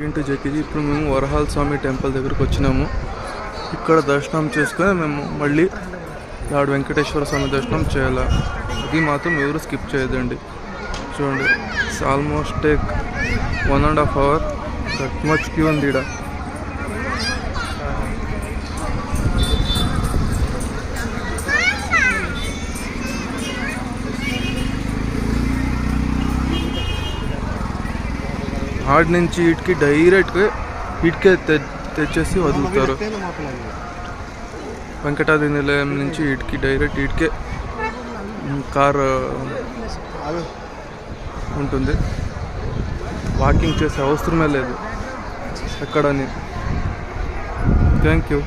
ఇంటి జెకిజీ ఇప్పుడు మేము వరహాల స్వామి టెంపుల్ దగ్గరకు వచ్చినాము. ఇక్కడ దర్శనం చేసుకొని మేము మళ్ళీ లార్డ్ వెంకటేశ్వర స్వామి దర్శనం చేయాలి. అది మాత్రం ఎవరు స్కిప్ చేయదండి. చూడండి, it's almost take 1.5 hours. That much queue ఉంది ఇక్కడ. ఆడి నుంచి ఇటుకి డైరెక్ట్గా ఇటుకే తెచ్చేసి వదులుతారు. వెంకటాద్రి నిలయం నుంచి ఇటుకి డైరెక్ట్ ఇటుకే కార్ ఉంటుంది. వాకింగ్ చేసే అవసరమే లేదు ఎక్కడని. Thank you.